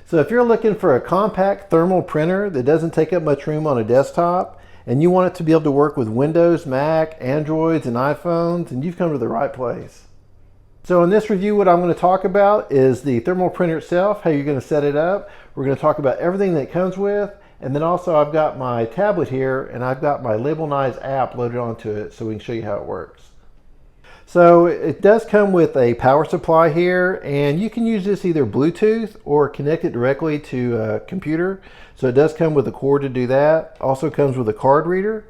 So if you're looking for a compact thermal printer that doesn't take up much room on a desktop and you want it to be able to work with Windows, Mac, Androids, and iPhones, then you've come to the right place. So in this review, what I'm going to talk about is the thermal printer itself, how you're going to set it up. We're going to talk about everything that it comes with, and then also I've got my tablet here and I've got my Labelnize app loaded onto it so we can show you how it works. So it does come with a power supply here, and you can use this either Bluetooth or connect it directly to a computer. So it does come with a cord to do that. Also comes with a card reader,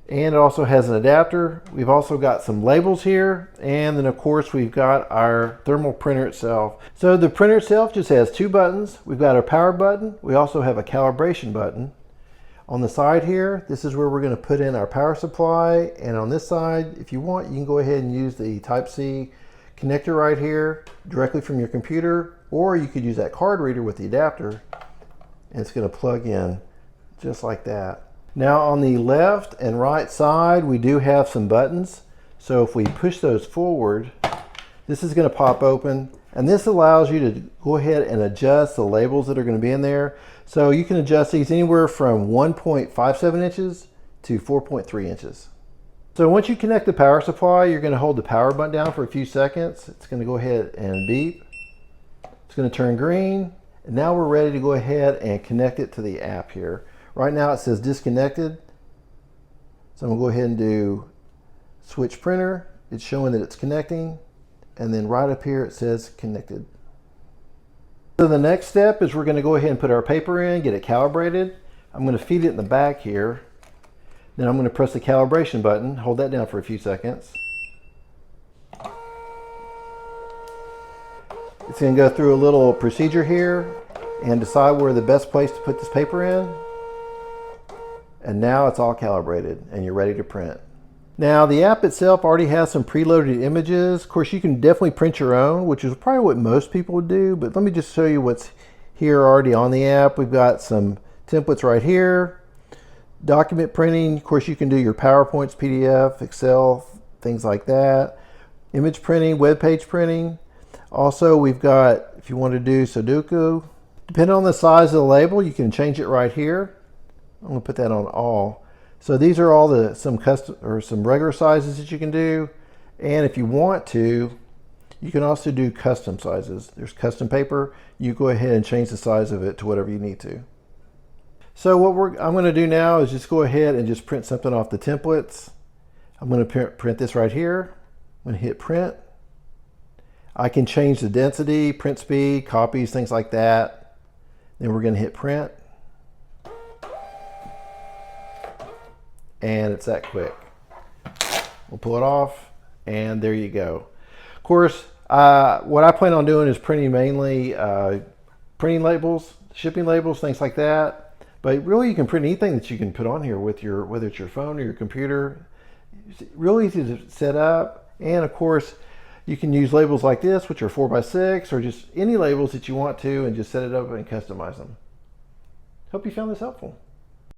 and it also has an adapter. We've also got some labels here, and then of course we've got our thermal printer itself. So the printer itself just has two buttons. We've got our power button. We also have a calibration button. On the side here, this is where we're going to put in our power supply, and on this side, if you want, you can go ahead and use the Type-C connector right here directly from your computer, or you could use that card reader with the adapter, and it's going to plug in just like that. Now on the left and right side, we do have some buttons. So if we push those forward, this is going to pop open, and this allows you to go ahead and adjust the labels that are going to be in there. So you can adjust these anywhere from 1.57 inches to 4.3 inches. So once you connect the power supply, you're going to hold the power button down for a few seconds. It's going to go ahead and beep. It's going to turn green. And now we're ready to go ahead and connect it to the app here. Right now it says disconnected. So I'm going to go ahead and do switch printer. It's showing that it's connecting. And then right up here it says connected. So the next step is we're going to go ahead and put our paper in, get it calibrated. I'm going to feed it in the back here. Then I'm going to press the calibration button, hold that down for a few seconds. It's going to go through a little procedure here and decide where the best place to put this paper in. And now it's all calibrated and you're ready to print. Now the app itself already has some preloaded images. Of course you can definitely print your own, which is probably what most people would do, but let me just show you what's here already on the app. We've got some templates right here. Document printing, of course you can do your PowerPoints, PDF, Excel, things like that. Image printing, web page printing. Also we've got, if you want to do Sudoku, depending on the size of the label, you can change it right here. I'm going to put that on all. So these are all some custom or some regular sizes that you can do, and if you want to, you can also do custom sizes. There's custom paper. You go ahead and change the size of it to whatever you need to. So what I'm going to do now is just go ahead and just print something off the templates. I'm going to print this right here. I'm going to hit print. I can change the density, print speed, copies, things like that. Then we're going to hit print. And it's that quick. We'll pull it off, and there you go. Of course, what I plan on doing is printing mainly printing labels, shipping labels, things like that. But really, you can print anything that you can put on here with your, whether it's your phone or your computer. It's really easy to set up, and of course, you can use labels like this, which are 4x6, or just any labels that you want to, and just set it up and customize them. Hope you found this helpful.